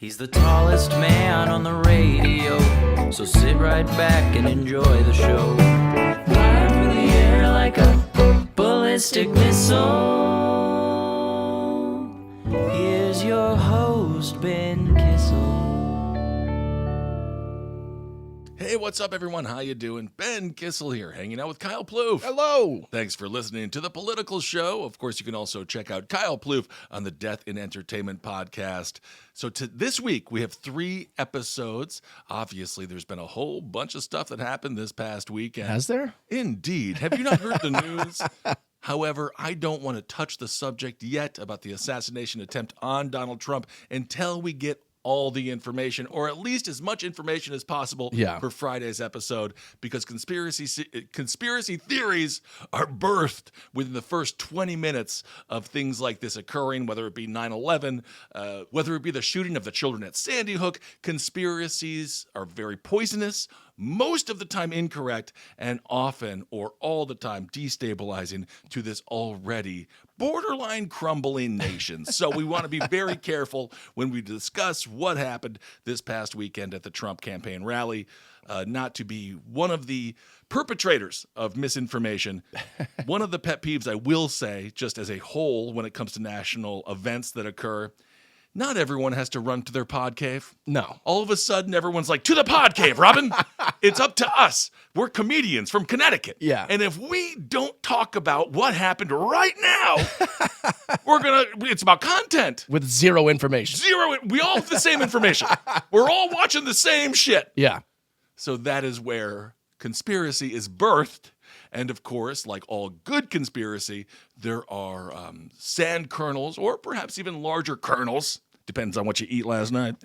He's the tallest man on the radio, so sit right back and enjoy the show. Flying through the air like a ballistic missile. Here's your host, Ben Kissel. Hey, what's up, everyone? How you doing? Ben Kissel here, hanging out with Kyle Ploof. Hello. Thanks for listening to The Political Show. Of course, you can also check out Kyle Ploof on the Death in Entertainment podcast. So this week, we have 3 episodes. Obviously, there's been a whole bunch of stuff that happened this past weekend. Has there? Indeed. Have you not heard the news? However, I don't want to touch the subject yet about the assassination attempt on Donald Trump until we get all the information, or at least as much information as possible for Friday's episode, because conspiracy theories are birthed within the first 20 minutes of things like this occurring, whether it be 9/11, whether it be the shooting of the children at Sandy Hook. Conspiracies are very poisonous, most of the time incorrect, and often or all the time destabilizing to this already borderline crumbling nation. So we want to be very careful when we discuss what happened this past weekend at the Trump campaign rally, not to be one of the perpetrators of misinformation. One of the pet peeves I will say, just as a whole, when it comes to national events that occur, not everyone has to run to their pod cave. No. All of a sudden, everyone's like, to the pod cave, Robin. It's up to us. We're comedians from Connecticut. Yeah. And if we don't talk about what happened right now, it's about content. With zero information. We all have the same information. We're all watching the same shit. Yeah. So that is where conspiracy is birthed. And of course, like all good conspiracy, there are sand kernels, or perhaps even larger kernels, depends on what you eat last night,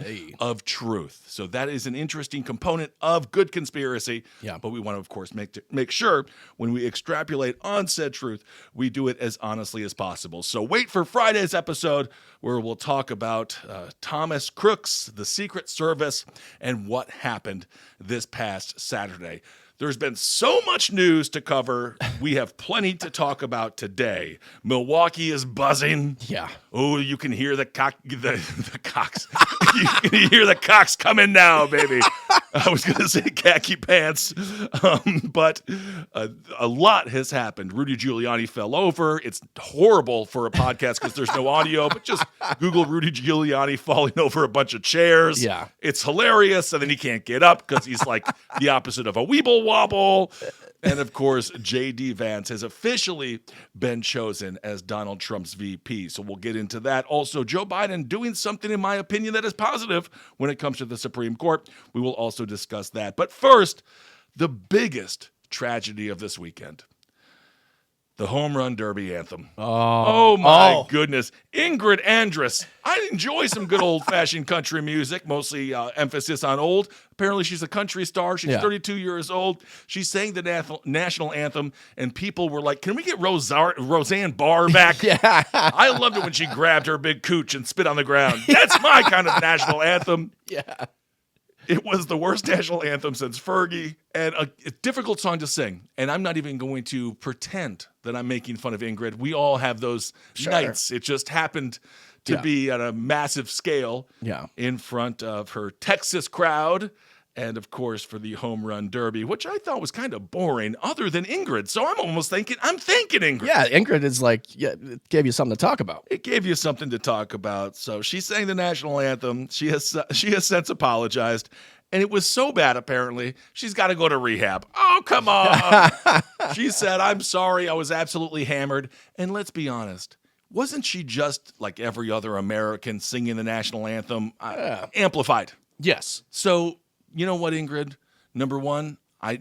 of truth. So that is an interesting component of good conspiracy. Yeah. But we want to, of course, make sure when we extrapolate on said truth, we do it as honestly as possible. So wait for Friday's episode, where we'll talk about Thomas Crooks, the Secret Service, and what happened this past Saturday. There's been so much news to cover. We have plenty to talk about today. Milwaukee is buzzing. Yeah. Oh, you can hear the cocks. You can hear the cocks coming now, baby. I was going to say khaki pants, but a lot has happened. Rudy Giuliani fell over. It's horrible for a podcast because there's no audio, but just Google Rudy Giuliani falling over a bunch of chairs. Yeah. It's hilarious, and then he can't get up because he's like the opposite of a weeble wobble. And of course, J.D. Vance has officially been chosen as Donald Trump's VP. So we'll get into that. Also, Joe Biden doing something, in my opinion, that is positive when it comes to the Supreme Court. We will also discuss that. But first, the biggest tragedy of this weekend. The Home Run Derby anthem. Oh my goodness. Ingrid Andress. I enjoy some good old-fashioned country music, mostly emphasis on old. Apparently, she's a country star. She's 32 years old. She sang the national anthem, and people were like, can we get Roseanne Barr back? Yeah. I loved it when she grabbed her big cooch and spit on the ground. That's my kind of national anthem. Yeah. It was the worst national anthem since Fergie, and a difficult song to sing. And I'm not even going to pretend that I'm making fun of Ingrid. We all have those nights. It just happened to be at a massive scale in front of her Texas crowd. And, of course, for the Home Run Derby, which I thought was kind of boring other than Ingrid. So I'm thanking Ingrid. Yeah, Ingrid is like, it gave you something to talk about. It gave you something to talk about. So she sang the national anthem. She has since apologized. And it was so bad, apparently, she's got to go to rehab. Oh, come on. She said, I'm sorry, I was absolutely hammered. And let's be honest, wasn't she just like every other American singing the national anthem, amplified? Yes. So, you know what, Ingrid? Number one,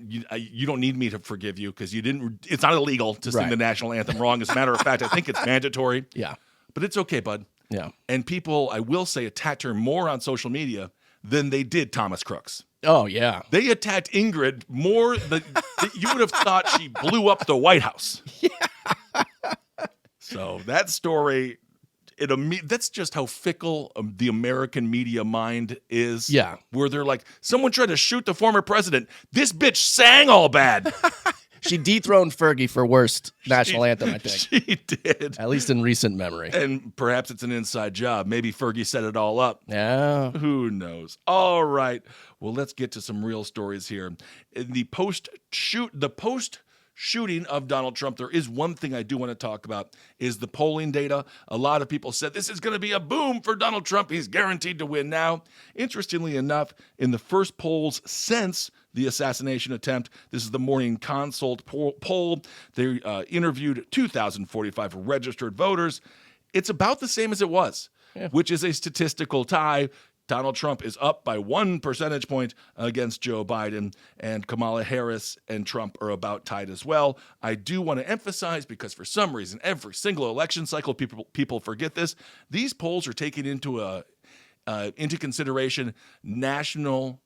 you don't need me to forgive you because you didn't. It's not illegal to sing the national anthem wrong. As a matter of fact, I think it's mandatory. Yeah. But it's okay, bud. Yeah. And people, I will say, attacked her more on social media than they did Thomas Crooks. Oh, yeah. They attacked Ingrid more than you would have thought she blew up the White House. Yeah. So that story, that's just how fickle the American media mind is. Yeah. Where they're like, someone tried to shoot the former president. This bitch sang all bad. She dethroned Fergie for worst national anthem, I think. She did. At least in recent memory. And perhaps it's an inside job. Maybe Fergie set it all up. Yeah. Who knows? All right. Well, let's get to some real stories here. In the post-shooting of Donald Trump, there is one thing I do want to talk about, is the polling data. A lot of people said this is going to be a boom for Donald Trump. He's guaranteed to win now. Interestingly enough, in the first polls since the assassination attempt, this is the Morning Consult poll. They interviewed 2,045 registered voters. It's about the same as it was, which is a statistical tie. Donald Trump is up by 1 percentage point against Joe Biden, and Kamala Harris and Trump are about tied as well. I do want to emphasize, because for some reason, every single election cycle, people forget this. These polls are taking into consideration national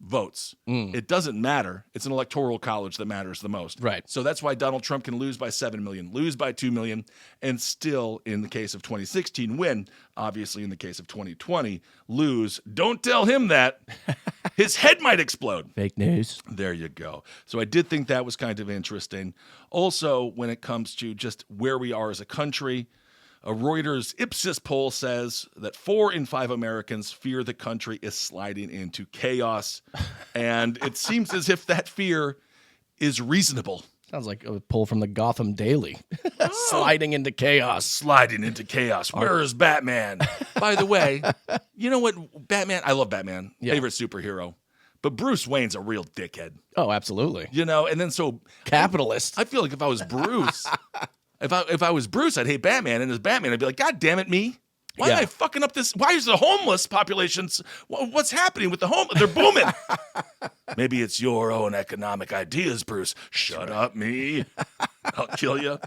votes. It doesn't matter. It's an electoral college that matters the most. Right. So that's why Donald Trump can lose by 7 million, lose by 2 million, and still, in the case of 2016, win. Obviously, in the case of 2020, lose. Don't tell him that. His head might explode. Fake news. There you go. So I did think that was kind of interesting. Also, when it comes to just where we are as a country, a Reuters Ipsos poll says that 4 in 5 Americans fear the country is sliding into chaos. And it seems as if that fear is reasonable. Sounds like a poll from the Gotham Daily. Sliding into chaos. Sliding into chaos. Where is Batman? By the way, you know what? Batman, I love Batman. Yeah. Favorite superhero. But Bruce Wayne's a real dickhead. Oh, absolutely. You know, and then so Capitalist. I feel like if I was Bruce, if I was Bruce, I'd hate Batman, and as Batman, I'd be like, God damn it, me. Why am I fucking up this? Why is the homeless population? What's happening with the homeless? They're booming. Maybe it's your own economic ideas, Bruce. Shut up, me. I'll kill you.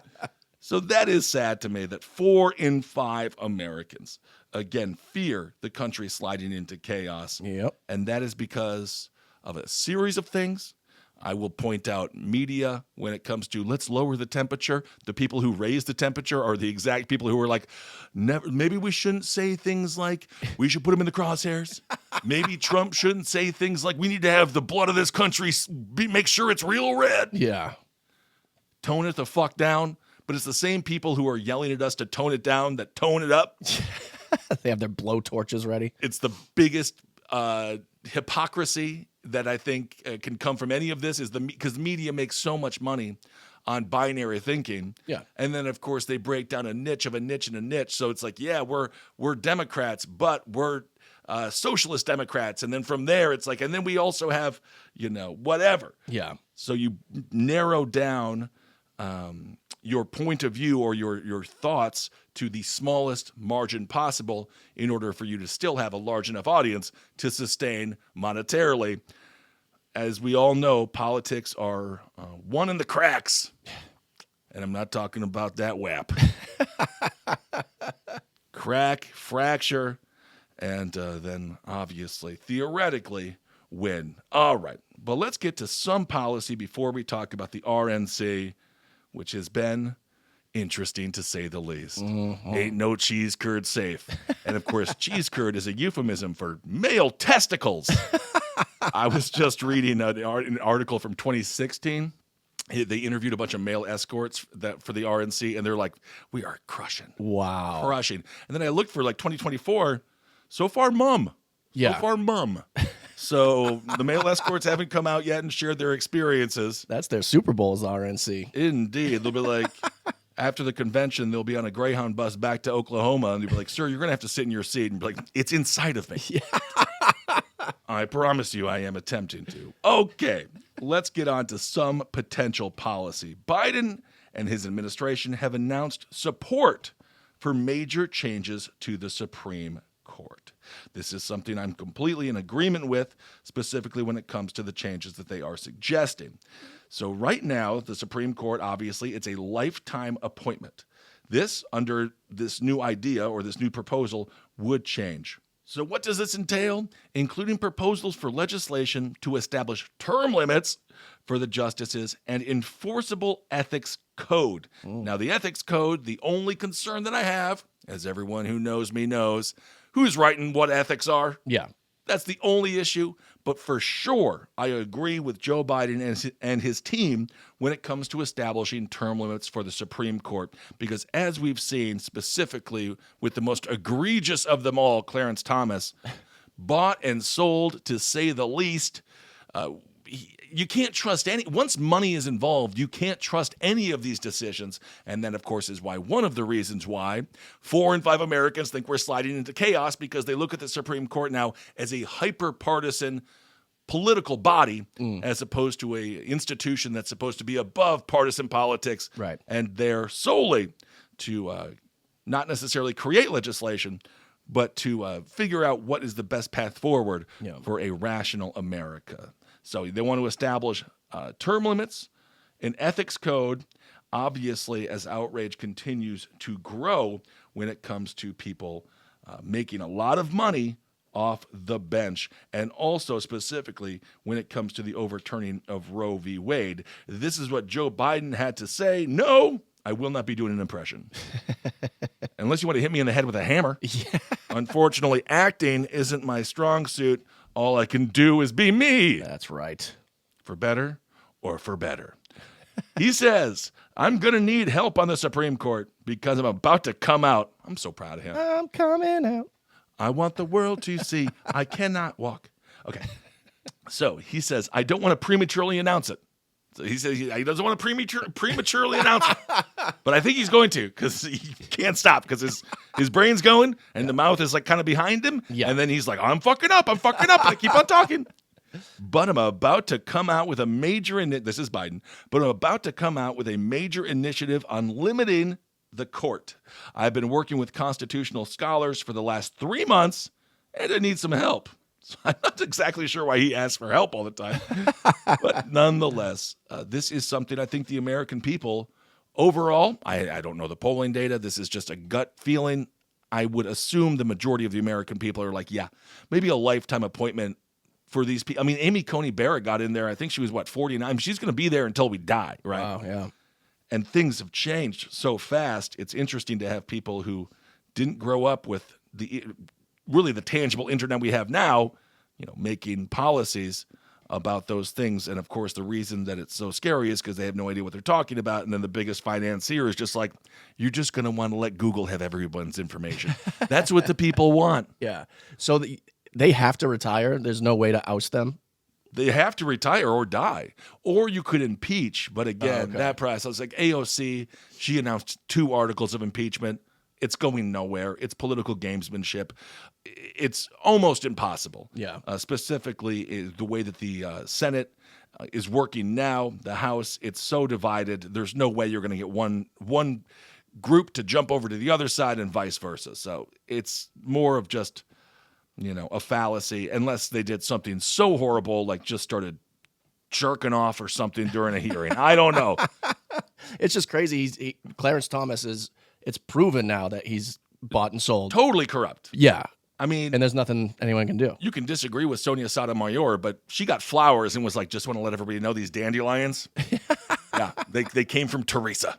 So that is sad to me that 4 in 5 Americans, again, fear the country sliding into chaos. Yep. And that is because of a series of things. I will point out media when it comes to let's lower the temperature. The people who raise the temperature are the exact people who are like, maybe we shouldn't say things like we should put him in the crosshairs. Maybe Trump shouldn't say things like we need to have the blood of this country make sure it's real red. Yeah. Tone it the fuck down. But it's the same people who are yelling at us to tone it down that tone it up. They have their blow torches ready. It's the biggest hypocrisy that I think can come from any of this is because media makes so much money on binary thinking. Yeah. And then, of course, they break down a niche of a niche and a niche. So it's like, yeah, we're Democrats, but we're socialist Democrats. And then from there, it's like, and then we also have, whatever. Yeah. So you narrow down your point of view or your thoughts to the smallest margin possible in order for you to still have a large enough audience to sustain monetarily. As we all know, politics are one in the cracks. And I'm not talking about that WAP. Crack, fracture, and then obviously, theoretically, win. All right, but let's get to some policy before we talk about the RNC, which has been interesting to say the least. Mm-hmm. Ain't no cheese curd safe. And of course, cheese curd is a euphemism for male testicles. I was just reading an article from 2016. They interviewed a bunch of male escorts for the RNC, and they're like, we are crushing. Wow. Crushing. And then I looked for 2024. So far, mum. Yeah. So far, mum. So the male escorts haven't come out yet and shared their experiences. That's their Super Bowl's RNC. Indeed. They'll be like, after the convention, they'll be on a Greyhound bus back to Oklahoma, and they'll be like, sir, you're going to have to sit in your seat. And be like, it's inside of me. Yeah. I promise you I am attempting to. Okay, let's get on to some potential policy. Biden and his administration have announced support for major changes to the Supreme Court. This is something I'm completely in agreement with, specifically when it comes to the changes that they are suggesting. So right now, the Supreme Court, obviously, it's a lifetime appointment. This, under this new idea or this new proposal, would change. So what does this entail? Including proposals for legislation to establish term limits for the justices and enforceable ethics code. Now, the ethics code, the only concern that I have, as everyone who knows me knows, who's writing what ethics are? Yeah. That's the only issue. But for sure, I agree with Joe Biden and his team when it comes to establishing term limits for the Supreme Court. Because as we've seen, specifically with the most egregious of them all, Clarence Thomas, bought and sold, to say the least. You can't trust once money is involved, you can't trust any of these decisions. And that, of course, is one of the reasons why 4 in 5 Americans think we're sliding into chaos, because they look at the Supreme Court now as a hyper-partisan political body as opposed to a institution that's supposed to be above partisan politics. Right. And they're solely to not necessarily create legislation, but to figure out what is the best path forward for a rational America. So they want to establish term limits, an ethics code, obviously, as outrage continues to grow when it comes to people making a lot of money off the bench, and also specifically when it comes to the overturning of Roe v. Wade. This is what Joe Biden had to say. No, I will not be doing an impression. Unless you want to hit me in the head with a hammer. Yeah. Unfortunately, acting isn't my strong suit. All I can do is be me. That's right. For better or for better. He says, I'm going to need help on the Supreme Court because I'm about to come out. I'm so proud of him. I'm coming out. I want the world to see I cannot walk. Okay. So he says, I don't want to prematurely announce it. So he says he doesn't want to prematurely announce it. But I think he's going to, because he can't stop, because his brain's going and the mouth is like kind of behind him. Yeah. And then he's like, I'm fucking up. And I keep on talking. But I'm about to come out with a major this is Biden, but I'm about to come out with a major initiative on limiting the court. I've been working with constitutional scholars for the last 3 months, and I need some help. So I'm not exactly sure why he asks for help all the time. But nonetheless, this is something I think the American people overall, I don't know the polling data. This is just a gut feeling. I would assume the majority of the American people are like, yeah, maybe a lifetime appointment for these people. I mean, Amy Coney Barrett got in there. I think she was, 49? She's going to be there until we die, right? Wow, yeah. And things have changed so fast. It's interesting to have people who didn't grow up with the tangible internet we have now, making policies about those things. And of course, the reason that it's so scary is because they have no idea what they're talking about. And then the biggest financier is just like, you're just going to want to let Google have everyone's information. That's what the people want. Yeah. So they have to retire. There's no way to oust them. They have to retire or die, or you could impeach. But again, that process, like AOC, she announced 2 articles of impeachment. It's going nowhere. It's political gamesmanship. It's almost impossible. Yeah. Specifically, is the way that the Senate is working now. The House, it's so divided. There's no way you're going to get one group to jump over to the other side and vice versa. So it's more of just, a fallacy, unless they did something so horrible, like just started jerking off or something during a hearing. I don't know. It's just crazy. Clarence Thomas it's proven now that he's bought and sold. Totally corrupt. Yeah. I mean, and there's nothing anyone can do. You can disagree with Sonia Sotomayor, but she got flowers and was like, just want to let everybody know these dandelions. Yeah, they came from Teresa.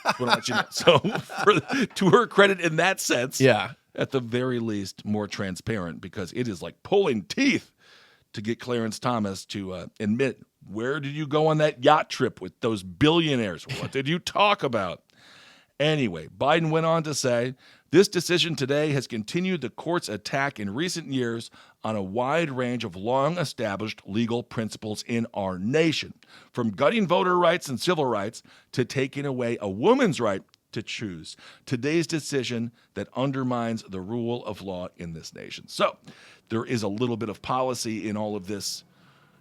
Just want to let you know. So to her credit in that sense, yeah, at the very least, more transparent, because it is like pulling teeth to get Clarence Thomas to admit, where did you go on that yacht trip with those billionaires? What did you talk about? Anyway, Biden went on to say, this decision today has continued the court's attack in recent years on a wide range of long-established legal principles in our nation, from gutting voter rights and civil rights to taking away a woman's right to choose. Today's decision that undermines the rule of law in this nation. So there is a little bit of policy in all of this,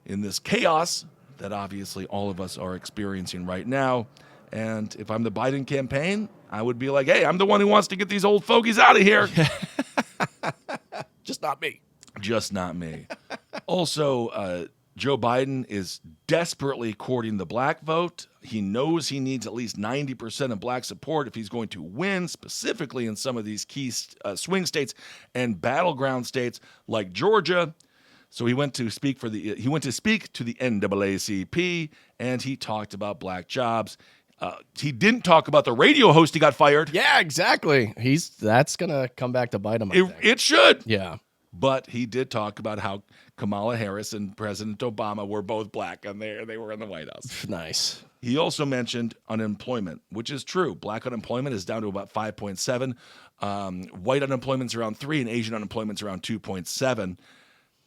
in this chaos that obviously all of us are experiencing right now. And if I'm the Biden campaign, I would be like, hey, I'm the one who wants to get these old fogies out of here. Just not me. Just not me. Also, Joe Biden is desperately courting the black vote. He knows he needs at least 90% of black support if he's going to win, specifically in some of these key swing states and battleground states like Georgia. So he went to speak to the NAACP, and he talked about black jobs. He didn't talk about the radio host he got fired. Yeah, exactly. That's gonna come back to bite him. I think. It should. Yeah. But he did talk about how Kamala Harris and President Obama were both black, and they were in the White House. Nice. He also mentioned unemployment, which is true. Black unemployment is down to about 5.7. White unemployment's around 3, and Asian unemployment's around 2.7.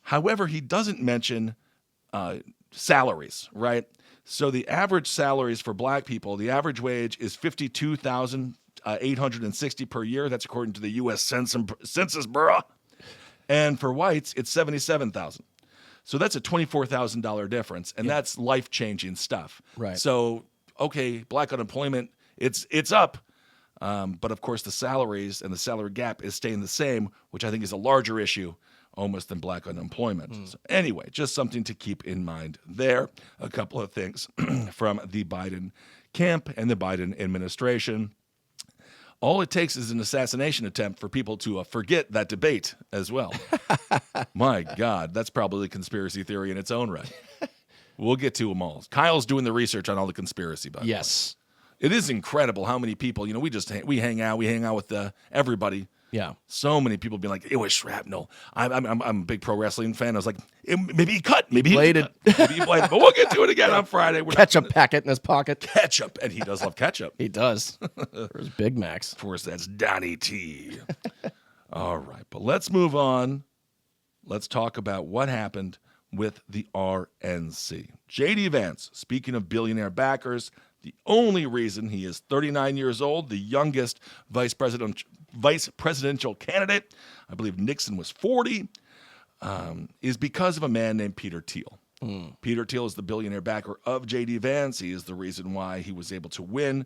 However, he doesn't mention salaries, right? So the average salaries for black people, the average wage is $52,860 per year. That's according to the U.S. Census Bureau. And for whites, it's $77,000. So that's a $24,000 difference, and that's life-changing stuff. Right. So, okay, black unemployment, it's up. But, of course, the salaries and the salary gap is staying the same, which I think is a larger issue almost than black unemployment. So anyway, just something to keep in mind there. A couple of things from the Biden camp and the Biden administration. All it takes is an assassination attempt for people to forget that debate as well. My God, that's probably a conspiracy theory in its own right. We'll get to them all. Kyle's doing the research on all the conspiracy, by the way. Yes. It is incredible how many people, we hang out with everybody. Yeah. So many people being like, it was shrapnel. I'm a big pro wrestling fan. I was like, maybe he cut. Maybe he bladed. Maybe he bladed. But we'll get to it again on Friday. Ketchup packet in his pocket. Ketchup. And he does love ketchup. He does. There's Big Macs. Of course, that's Donnie T. All right. But let's move on. Let's talk about what happened with the RNC. J.D. Vance, speaking of billionaire backers, the only reason he is 39 years old, the youngest vice presidential candidate, I believe Nixon was 40, is because of a man named Peter Thiel. Peter Thiel is the billionaire backer of J.D. Vance. He is the reason why he was able to win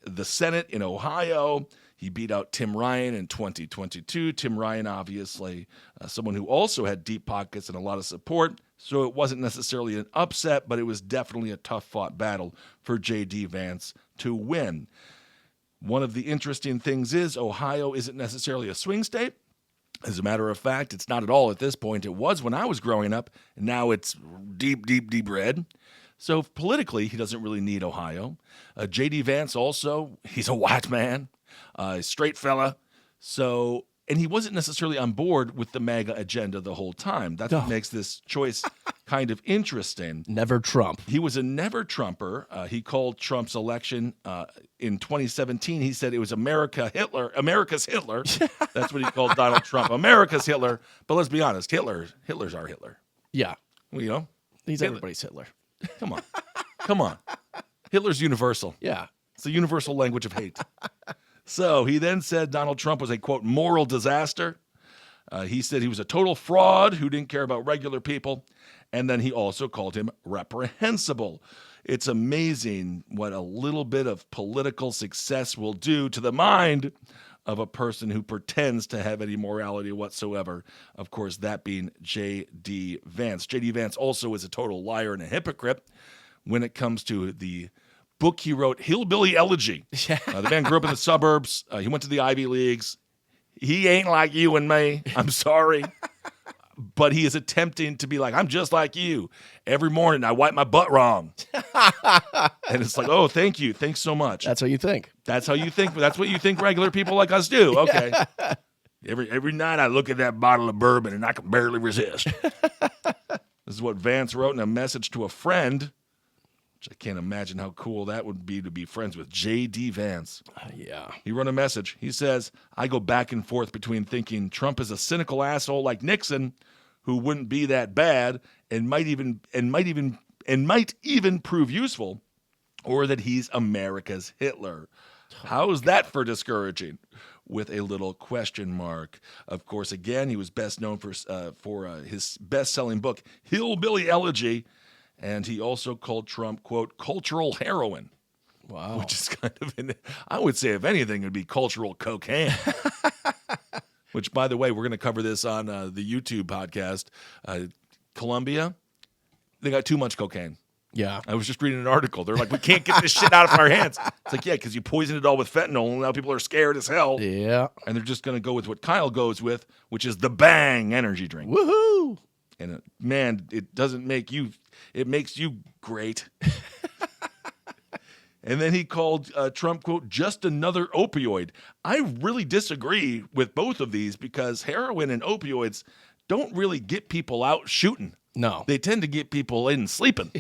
the Senate in Ohio. He beat out Tim Ryan in 2022. Tim Ryan, obviously, someone who also had deep pockets and a lot of support. So it wasn't necessarily an upset, but it was definitely a tough-fought battle for J.D. Vance to win. One of the interesting things is Ohio isn't necessarily a swing state. As a matter of fact, it's not at all at this point. It was when I was growing up, and now it's deep, deep, deep red. So politically, he doesn't really need Ohio. J.D. Vance also, he's a white man, a straight fella. So, and he wasn't necessarily on board with the MAGA agenda the whole time. That's what makes this choice kind of interesting. Never Trump. He was a never Trumper. He called Trump's election in 2017. He said it was America's Hitler. That's what he called Donald Trump, America's Hitler. But let's be honest, Hitler's our Hitler. Yeah. Well, He's Hitler. everybody's Hitler. Come on. Hitler's universal. Yeah. It's the universal language of hate. So he then said Donald Trump was a, quote, moral disaster. He said he was a total fraud who didn't care about regular people. And then he also called him reprehensible. It's amazing what a little bit of political success will do to the mind of a person who pretends to have any morality whatsoever. Of course, that being J.D. Vance. J.D. Vance also is a total liar and a hypocrite when it comes to the book he wrote, Hillbilly Elegy. The man grew up in the suburbs. He went to the Ivy Leagues. He ain't like you and me. I'm sorry. But he is attempting to be like, I'm just like you. Every morning I wipe my butt wrong. And it's like, oh, thank you. Thanks so much. That's what you think. That's how you think. That's what you think regular people like us do. Okay. Every night I look at that bottle of bourbon and I can barely resist. This is what Vance wrote in a message to a friend, which I can't imagine how cool that would be to be friends with J.D. Vance. Yeah. He wrote a message. He says, I go back and forth between thinking Trump is a cynical asshole like Nixon who wouldn't be that bad and might even prove useful, or that he's America's Hitler. How is that for discouraging? With a little question mark. Of course, again, he was best known for his best-selling book, Hillbilly Elegy, and he also called Trump, quote, cultural heroin. Wow. Which is kind of, I would say, if anything, it would be cultural cocaine. Which, by the way, we're going to cover this on the YouTube podcast. Colombia, they got too much cocaine. Yeah. I was just reading an article. They're like, we can't get this shit out of our hands. It's like, yeah, because you poisoned it all with fentanyl, and now people are scared as hell. Yeah. And they're just going to go with what Kyle goes with, which is the Bang energy drink. Woohoo! And man, it doesn't make you, it makes you great. And then he called Trump, quote, just another opioid. I really disagree with both of these because heroin and opioids don't really get people out shooting. No. They tend to get people in sleeping.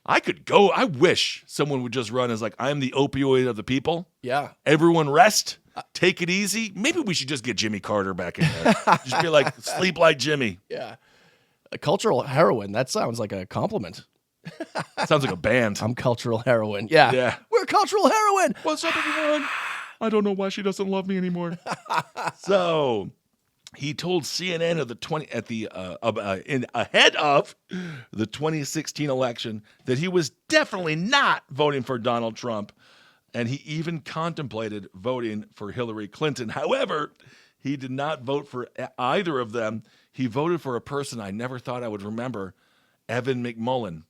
I could go. I wish someone would just run as like, I'm the opioid of the people. Yeah. Everyone rest. Take it easy. Maybe we should just get Jimmy Carter back in there. Just be like, sleep like Jimmy. Yeah. A cultural heroine. That sounds like a compliment. Sounds like a band. I'm cultural heroine. Yeah. Yeah. We're cultural heroine. What's up, everyone? I don't know why she doesn't love me anymore. So he told CNN ahead of the 2016 election that he was definitely not voting for Donald Trump, and he even contemplated voting for Hillary Clinton. However, he did not vote for either of them. He voted for a person I never thought I would remember, Evan McMullin.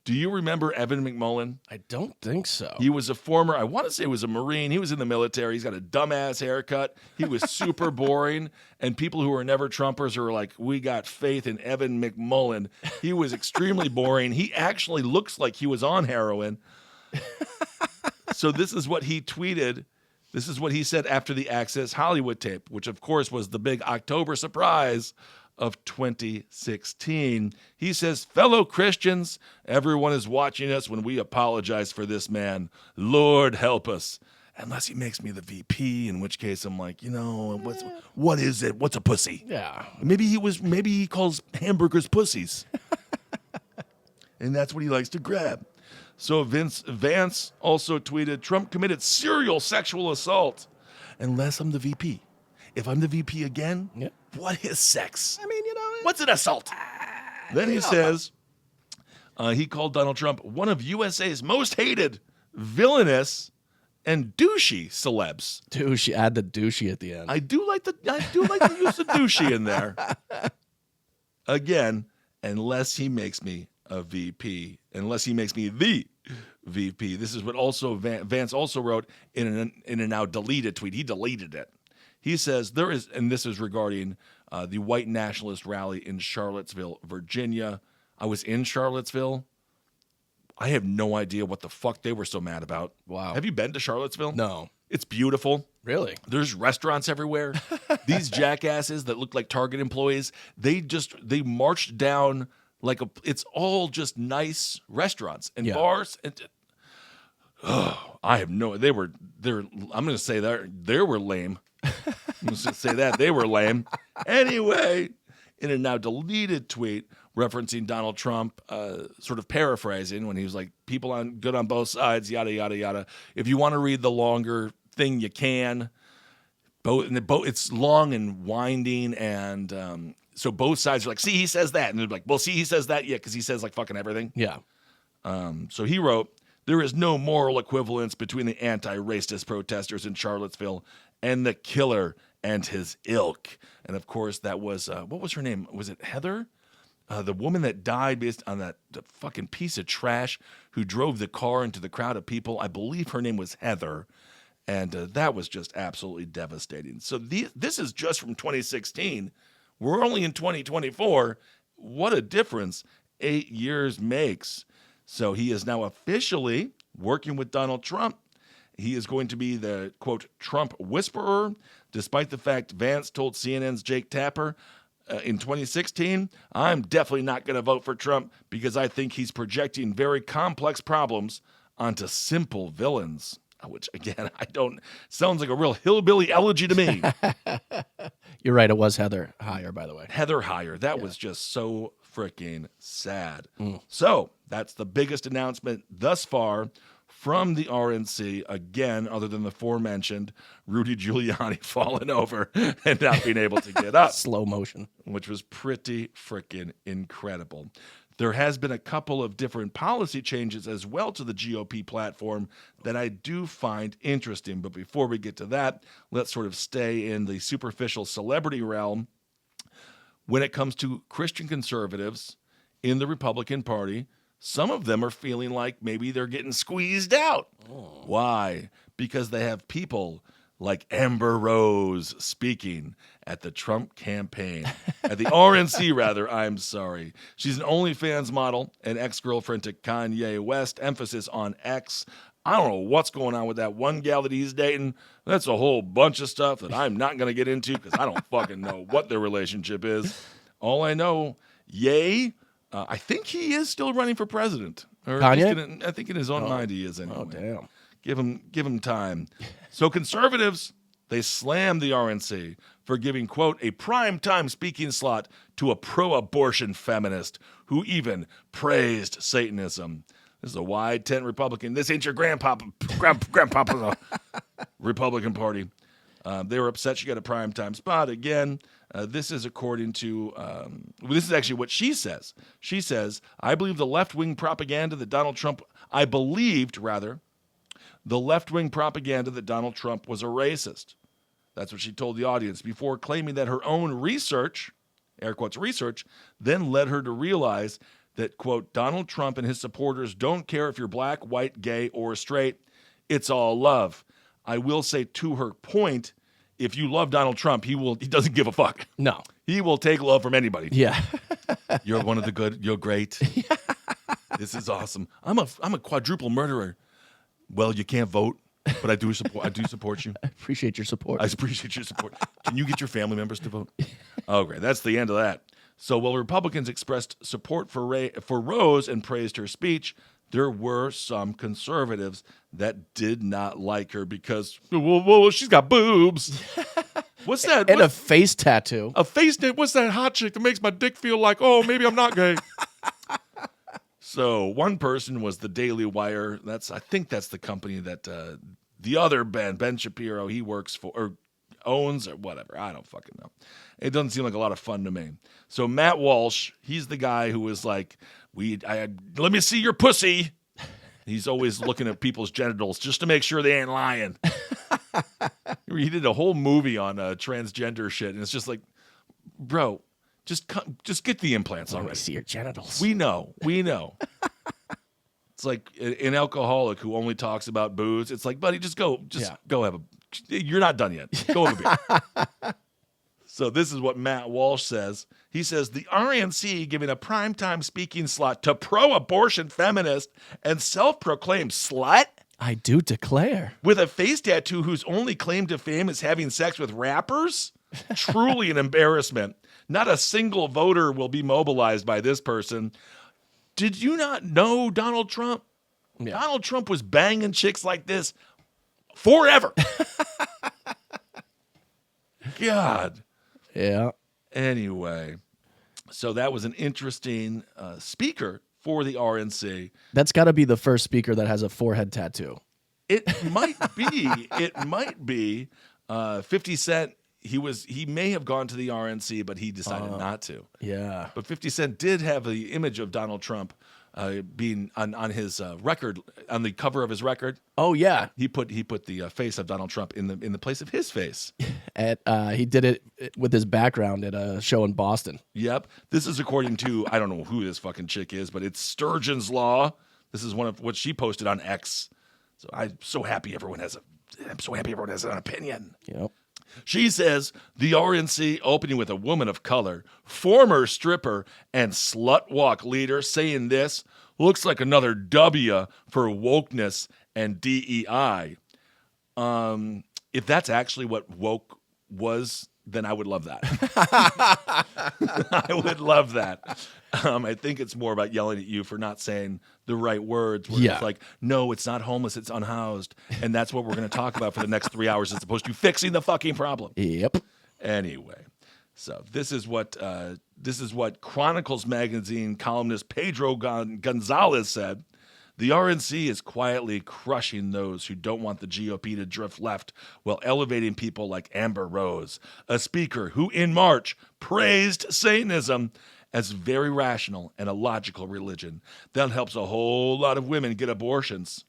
Do you remember Evan McMullin? I don't think so. He was a former, I want to say he was a Marine. He was in the military. He's got a dumbass haircut. He was super boring. And people who are never Trumpers are like, we got faith in Evan McMullin. He was extremely boring. He actually looks like he was on heroin. So this is what he tweeted. This is what he said after the Access Hollywood tape, which of course was the big October surprise of 2016. He says, fellow Christians, everyone is watching us when we apologize for this man. Lord help us. Unless he makes me the VP, in which case I'm like, what is it? What's a pussy? Yeah. Maybe he calls hamburgers pussies. And that's what he likes to grab. So Vance also tweeted, Trump committed serial sexual assault. Unless I'm the VP. If I'm the VP again, what is sex? I mean, What's an assault? Then he says, he called Donald Trump one of USA's most hated, villainous, and douchey celebs. Douchey. Add the douchey at the end. I do like the use of douchey in there. Again, unless he makes me a VP, unless he makes me the VP. This is what also Vance also wrote in a now deleted tweet. He deleted it. He says there is, and this is regarding the white nationalist rally in Charlottesville, Virginia. I was in Charlottesville. I have no idea what the fuck they were so mad about. Wow. Have you been to Charlottesville? No. It's beautiful. Really? There's restaurants everywhere. These jackasses that look like Target employees, they marched down it's all just nice restaurants and bars. And I have no, I'm going to say they were lame. I'm going to say that they were lame. Anyway, in a now deleted tweet referencing Donald Trump, sort of paraphrasing when he was like, people good on both sides, yada, yada, yada. If you want to read the longer thing, you can. It's long and winding, and so both sides are like, see, he says that. And they're like, well, see, he says that, because he says like fucking everything. Yeah. So he wrote, there is no moral equivalence between the anti-racist protesters in Charlottesville and the killer and his ilk. And of course, that was, what was her name? Was it Heather? The woman that died based on that fucking piece of trash who drove the car into the crowd of people. I believe her name was Heather. And that was just absolutely devastating. So this is just from 2016. We're only in 2024. What a difference 8 years makes. So he is now officially working with Donald Trump. He is going to be the, quote, Trump whisperer, despite the fact Vance told CNN's Jake Tapper in 2016, I'm definitely not going to vote for Trump because I think he's projecting very complex problems onto simple villains. Which, again, sounds like a real hillbilly elegy to me. You're right. It was Heather Heyer, by the way. Heather Heyer. That was just so freaking sad. So that's the biggest announcement thus far from the RNC. Again, other than the aforementioned Rudy Giuliani falling over and not being able to get up. Slow motion. Which was pretty freaking incredible. There has been a couple of different policy changes as well to the GOP platform that I do find interesting. But before we get to that, let's sort of stay in the superficial celebrity realm. When it comes to Christian conservatives in the Republican Party, some of them are feeling like maybe they're getting squeezed out. Oh. Why? Because they have people like Amber Rose speaking at the Trump campaign, at the RNC rather, I'm sorry. She's an OnlyFans model and ex-girlfriend to Kanye West, emphasis on ex. I don't know what's going on with that one gal that he's dating. That's a whole bunch of stuff that I'm not going to get into because I don't fucking know what their relationship is. All I know, yay, I think he is still running for president. Or Kanye? I think in his own mind he is anyway. Oh, damn. Give him time. So conservatives, they slammed the RNC for giving, quote, a prime-time speaking slot to a pro-abortion feminist who even praised Satanism. This is a wide tent Republican. This ain't your grandpapa's Republican Party. They were upset she got a primetime spot. Again, this is according to, this is actually what she says. She says, I believed the left-wing propaganda that Donald Trump was a racist. That's what she told the audience before claiming that her own research, air quotes research, then led her to realize that, quote, Donald Trump and his supporters don't care if you're black, white, gay, or straight. It's all love. I will say to her point, if you love Donald Trump, he doesn't give a fuck. No. He will take love from anybody. Yeah. You're one of the good. You're great. This is awesome. I'm a quadruple murderer. Well, you can't vote, but I do support you. I appreciate your support. I appreciate your support. Can you get your family members to vote? Okay, that's the end of that. So while Republicans expressed support for Rose and praised her speech, there were some conservatives that did not like her because, well, she's got boobs. What's that? And a face tattoo. A face tattoo? What's that hot chick that makes my dick feel like, oh, maybe I'm not gay? So one person was the Daily Wire. I think that's the company that the other Ben Shapiro, he works for or owns or whatever. I don't fucking know. It doesn't seem like a lot of fun to me. So Matt Walsh, he's the guy who was like, let me see your pussy. He's always looking at people's genitals just to make sure they ain't lying. He did a whole movie on transgender shit, and it's just like, bro, just get the implants already. Let me see your genitals. We know. It's like an alcoholic who only talks about booze. It's like, buddy, go have a. You're not done yet. Go have a beer. So this is what Matt Walsh says. He says, the RNC giving a primetime speaking slot to pro-abortion feminist and self-proclaimed slut I do declare. with a face tattoo whose only claim to fame is having sex with rappers? Truly an embarrassment. Not a single voter will be mobilized by this person. Did you not know Donald Trump? Yeah. Donald Trump was banging chicks like this forever. God. Yeah. Anyway, so that was an interesting speaker for the RNC. That's got to be the first speaker that has a forehead tattoo. It might be. It might be. 50 Cent, he may have gone to the RNC, but he decided not to. Yeah. But 50 Cent did have the image of Donald Trump being on his record, on the cover of his record. Oh yeah. He put the face of Donald Trump in the place of his face. He did it with his background at a show in Boston. Yep. This is according to, I don't know who this fucking chick is, but it's Sturgeon's Law. This is one of what she posted on X. So I'm so happy everyone has an opinion. Yep. She says the RNC opening with a woman of color, former stripper, and slut walk leader saying this looks like another W for wokeness and DEI. If that's actually what woke was, then I would love that. I would love that. I think it's more about yelling at you for not saying the right words. Where It's like, no, it's not homeless, it's unhoused. And that's what we're going to talk about for the next 3 hours as opposed to fixing the fucking problem. Yep. Anyway, so this is what Chronicles magazine columnist Pedro Gonzalez said. The RNC is quietly crushing those who don't want the GOP to drift left while elevating people like Amber Rose, a speaker who in March praised Satanism as very rational and a logical religion that helps a whole lot of women get abortions.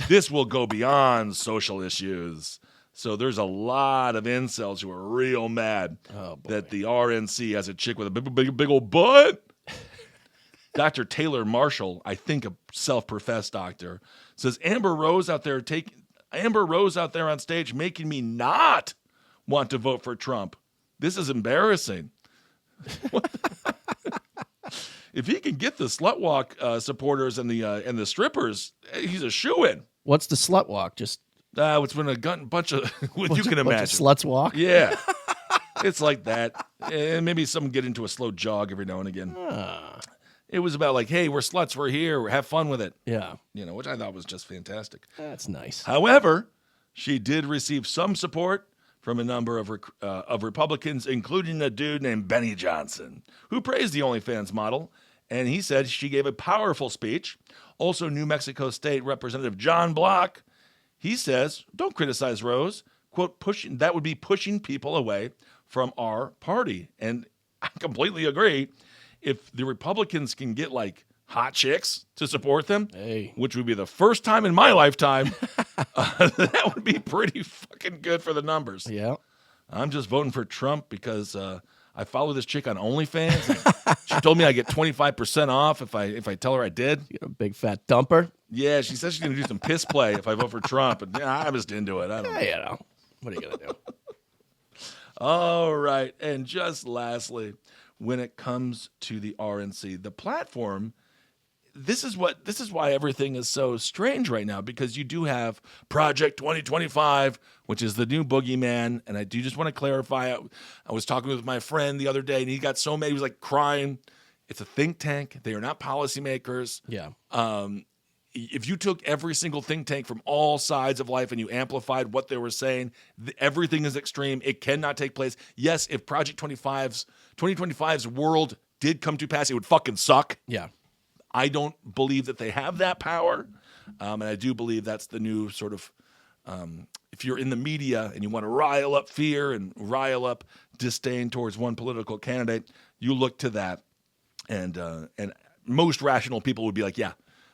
This will go beyond social issues. So there's a lot of incels who are real mad that the RNC has a chick with a big old butt. Dr. Taylor Marshall, I think a self-professed doctor, says Amber Rose out there on stage making me not want to vote for Trump. This is embarrassing. If he can get the slut walk supporters and the strippers, he's a shoo-in. What's the slut walk? Just It's when a bunch of what you can bunch of imagine. sluts walk? Yeah. It's like that. And maybe some get into a slow jog every now and again. It was about like, hey, we're sluts, we're here, have fun with it. Yeah. Which I thought was just fantastic. That's nice. However, she did receive some support from a number of Republicans, including a dude named Benny Johnson, who praised the OnlyFans model. And he said she gave a powerful speech. Also, New Mexico State Representative John Block, he says, don't criticize Rose. Quote, that would be pushing people away from our party. And I completely agree. If the Republicans can get like hot chicks to support them, which would be the first time in my lifetime, that would be pretty fucking good for the numbers. Yeah. I'm just voting for Trump because I follow this chick on OnlyFans. She told me I get 25% off if I tell her I did. You got a big fat dumper. Yeah, she says she's going to do some piss play if I vote for Trump. And I'm just into it. I don't know. What are you going to do? All right. And just lastly, when it comes to the RNC, the platform, this is why everything is so strange right now, because you do have Project 2025, which is the new boogeyman. And I do just want to clarify. I was talking with my friend the other day, and he got so mad. He was like crying. It's a think tank. They are not policymakers. Yeah. If you took every single think tank from all sides of life and you amplified what they were saying, everything is extreme. It cannot take place. Yes, if Project 2025's world did come to pass, it would fucking suck. Yeah. I don't believe that they have that power. And I do believe that's the new sort of, if you're in the media and you want to rile up fear and rile up disdain towards one political candidate, you look to that. And most rational people would be like, yeah,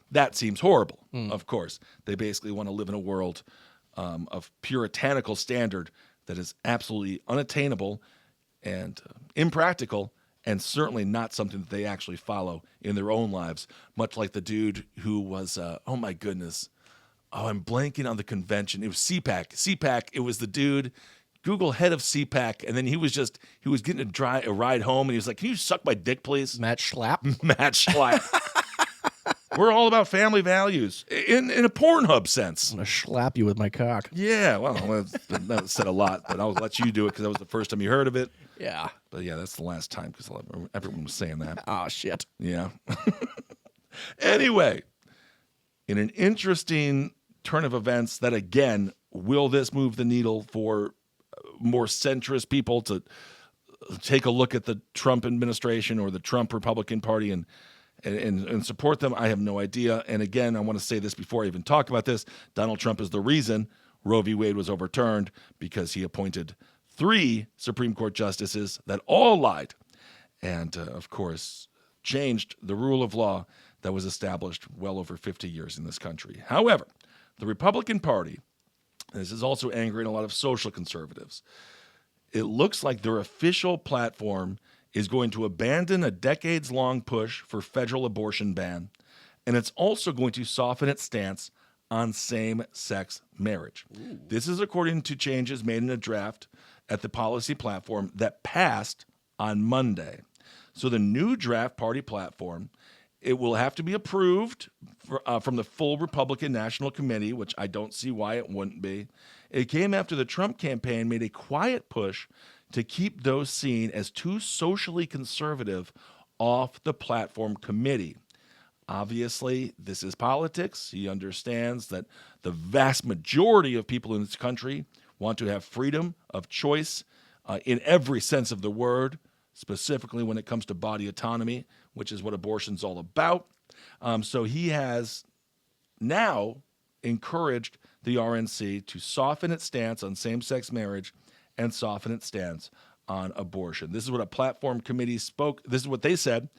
that seems horrible. Of course, they basically want to live in a world of puritanical standard that is absolutely unattainable and impractical, and certainly not something that they actually follow in their own lives, much like the dude who was, oh my goodness, I'm blanking on the convention. It was CPAC. It was the dude, Google head of CPAC, and then he was getting a ride home, and he was like, can you suck my dick, please? Matt Schlapp? Matt Schlapp. We're all about family values in a Pornhub sense. I'm going to slap you with my cock. Yeah, well, that said a lot, but I'll let you do it because that was the first time you heard of it. Yeah. But yeah, that's the last time because everyone was saying that. Oh, shit. Yeah. Anyway, in an interesting turn of events that, again, will this move the needle for more centrist people to take a look at the Trump administration or the Trump Republican Party and support them? I have no idea. And again, I want to say this before I even talk about this. Donald Trump is the reason Roe v. Wade was overturned, because he appointed 3 Supreme Court justices that all lied and, of course, changed the rule of law that was established well over 50 years in this country. However, the Republican Party, and this is also angering a lot of social conservatives, it looks like their official platform is going to abandon a decades-long push for federal abortion ban, and it's also going to soften its stance on same-sex marriage. Ooh. This is according to changes made in a draft at the policy platform that passed on Monday. So the new draft party platform, it will have to be approved from the full Republican National Committee, which I don't see why it wouldn't be. It came after the Trump campaign made a quiet push to keep those seen as too socially conservative off the platform committee. Obviously, this is politics. He understands that the vast majority of people in this country want to have freedom of choice in every sense of the word, specifically when it comes to body autonomy, which is what abortion's all about. So he has now encouraged the RNC to soften its stance on same-sex marriage and soften its stance on abortion. This is what a platform committee spoke. This is what they said.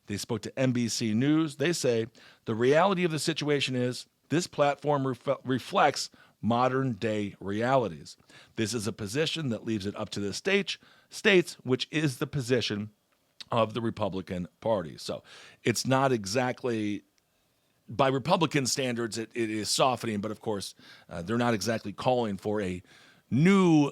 They spoke to NBC News. They say, the reality of the situation is this platform reflects modern-day realities. This is a position that leaves it up to the states, which is the position of the Republican Party. So it's not exactly, by Republican standards, it is softening, but of course, they're not exactly calling for a new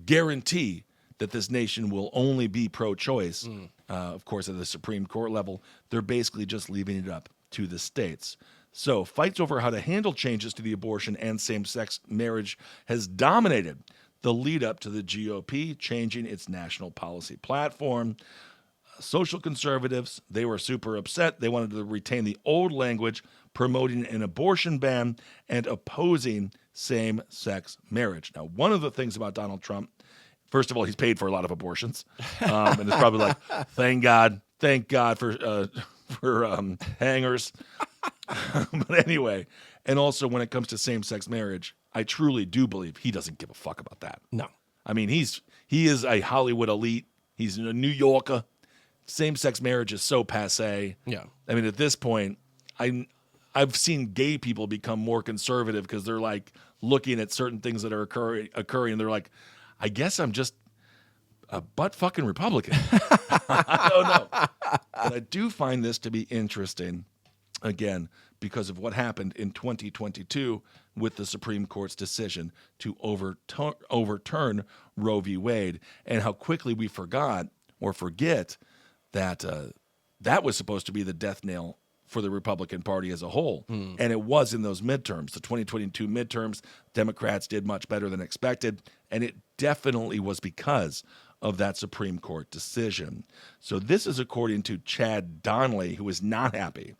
guarantee that this nation will only be pro-choice. Of course, at the Supreme Court level, they're basically just leaving it up to the states. So fights over how to handle changes to the abortion and same-sex marriage has dominated the lead up to the GOP changing its national policy platform. Social conservatives, they were super upset. They wanted to retain the old language, promoting an abortion ban and opposing same-sex marriage. Now, one of the things about Donald Trump, first of all, he's paid for a lot of abortions. And it's probably like, thank God for hangers. But anyway, and also when it comes to same-sex marriage, I truly do believe he doesn't give a fuck about that. No. I mean, he is a Hollywood elite. He's a New Yorker. Same-sex marriage is so passé. Yeah. I mean, at this point, I've seen gay people become more conservative because they're like looking at certain things that are occurring, and they're like, I guess I'm just a butt-fucking Republican. I don't know. But I do find this to be interesting, again, because of what happened in 2022 with the Supreme Court's decision to overturn Roe v. Wade, and how quickly we forget that that was supposed to be the death knell for the Republican Party as a whole. And it was in those midterms. The 2022 midterms, Democrats did much better than expected, and it definitely was because of that Supreme Court decision. So this is according to Chad Donnelly, who is not happy.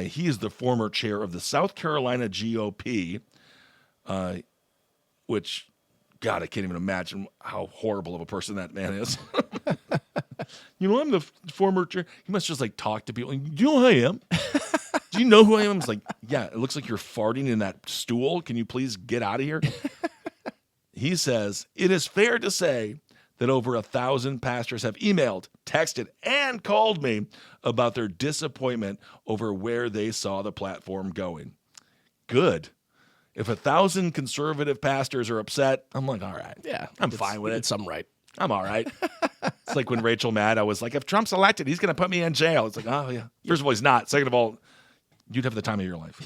He is the former chair of the South Carolina GOP, which, God, I can't even imagine how horrible of a person that man is. You know, I'm the former chair. He must just like talk to people. Do you know who I am? Do you know who I am? It's like, yeah, it looks like you're farting in that stool. Can you please get out of here? He says, it is fair to say that over 1,000 pastors have emailed, texted, and called me about their disappointment over where they saw the platform going. Good. If 1,000 conservative pastors are upset, I'm like, all right. Yeah. I'm fine with it. It's something right. I'm all right. It's like when Rachel Maddow was like, if Trump's elected, he's going to put me in jail. It's like, oh, yeah. First of all, he's not. Second of all, you'd have the time of your life.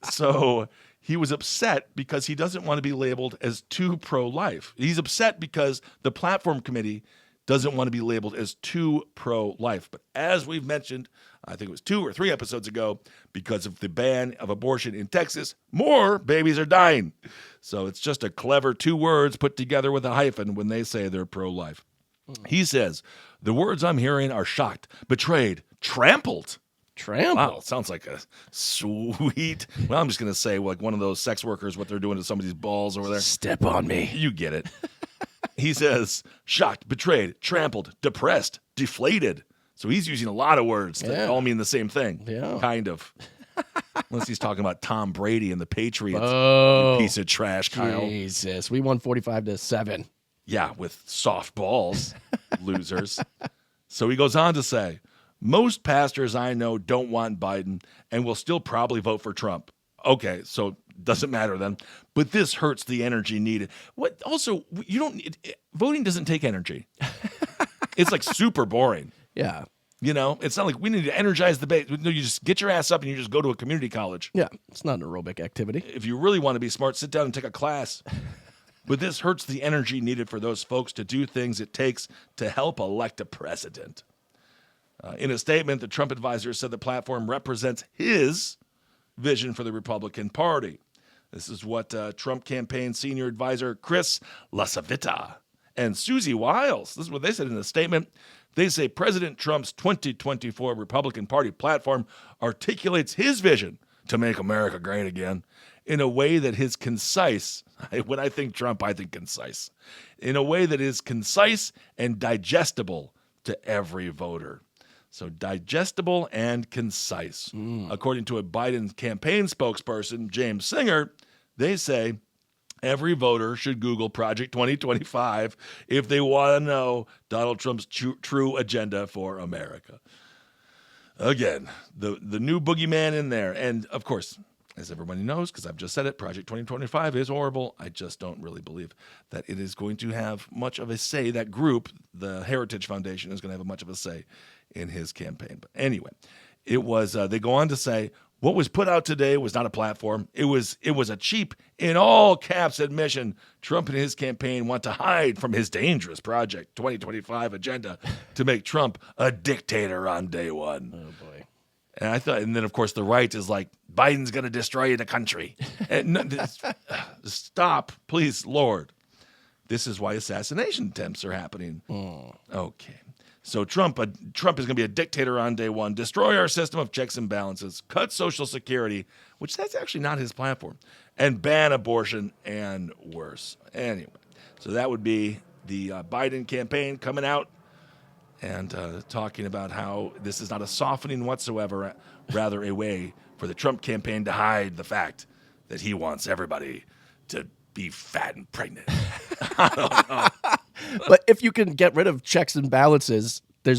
So he was upset because he doesn't want to be labeled as too pro-life. He's upset because the platform committee doesn't want to be labeled as too pro-life. But as we've mentioned, I think it was 2 or 3 episodes ago, because of the ban of abortion in Texas, more babies are dying. So it's just a clever 2 words put together with a hyphen when they say they're pro-life. He says, the words I'm hearing are shocked, betrayed, trampled. Trampled? Wow, sounds like a sweet, well, I'm just going to say like one of those sex workers, what they're doing to somebody's balls over there. Step on me. You get it. He says, shocked, betrayed, trampled, depressed, deflated. So he's using a lot of words that all mean the same thing. Yeah. Kind of. Unless he's talking about Tom Brady and the Patriots. Oh, You piece of trash, Kyle. Jesus. We won 45-7. Yeah, with soft balls, losers. So he goes on to say, most pastors I know don't want Biden and will still probably vote for Trump. Okay, so doesn't matter then. But this hurts the energy needed. What? Also, you don't. Voting doesn't take energy. It's like super boring. Yeah. You know, it's not like we need to energize the base. No, you just get your ass up and you just go to a community college. Yeah. It's not an aerobic activity. If you really want to be smart, sit down and take a class. But this hurts the energy needed for those folks to do things it takes to help elect a president. In a statement, the Trump advisor said the platform represents his vision for the Republican Party. This is what Trump campaign senior advisor Chris LaSavita and Susie Wiles, this is what they said in a statement. They say President Trump's 2024 Republican Party platform articulates his vision to make America great again in a way that is concise. When I think Trump, I think concise. In a way that is concise and digestible to every voter. So digestible and concise. According to a Biden campaign spokesperson, James Singer, they say every voter should Google Project 2025 if they want to know Donald Trump's true agenda for America. Again, the new boogeyman in there. And of course, as everybody knows, because I've just said it, Project 2025 is horrible. I just don't really believe that it is going to have much of a say. That group, the Heritage Foundation, is going to have much of a say in his campaign. But anyway, it was. They go on to say what was put out today was not a platform. It was a cheap, in all caps, admission. Trump and his campaign want to hide from his dangerous Project 2025 agenda to make Trump a dictator on day one. Oh boy. And then of course the right is like, Biden's going to destroy the country. And stop, please, Lord. This is why assassination attempts are happening. Okay. So Trump is going to be a dictator on day one, destroy our system of checks and balances, cut Social Security, which that's actually not his platform, and ban abortion and worse. Anyway, so that would be the Biden campaign coming out and talking about how this is not a softening whatsoever, rather a way for the Trump campaign to hide the fact that he wants everybody to be fat and pregnant. I don't know. But if you can get rid of checks and balances, then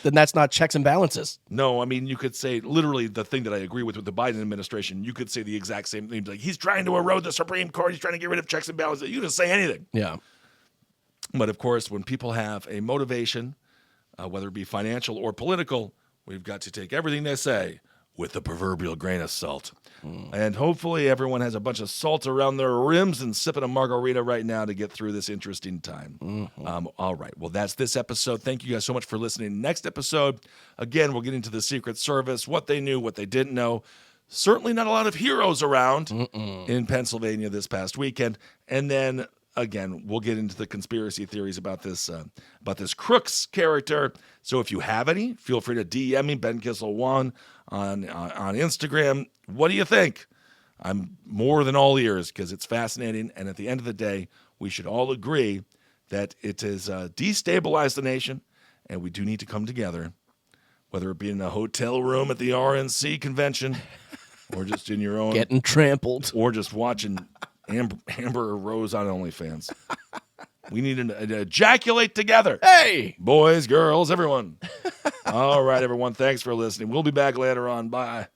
that's not checks and balances. No, I mean, you could say literally the thing that I agree with the Biden administration. You could say the exact same thing. Like, he's trying to erode the Supreme Court. He's trying to get rid of checks and balances. You can just say anything. Yeah. But of course, when people have a motivation, whether it be financial or political, we've got to take everything they say with the proverbial grain of salt. And hopefully everyone has a bunch of salt around their rims and sipping a margarita right now to get through this interesting time. All right. Well, that's this episode. Thank you guys so much for listening. Next episode, again, we'll get into the Secret Service, what they knew, what they didn't know. Certainly not a lot of heroes around in Pennsylvania this past weekend. And then again, we'll get into the conspiracy theories about this Crooks character. So if you have any, feel free to DM me, Ben Kissel 1 on Instagram. What do you think? I'm more than all ears because it's fascinating. And at the end of the day, we should all agree that it has destabilized the nation, and we do need to come together, whether it be in a hotel room at the RNC convention or just in your own... Getting trampled. Or just watching Amber Rose on OnlyFans. We need to ejaculate together. Hey! Boys, girls, everyone. All right, everyone. Thanks for listening. We'll be back later on. Bye.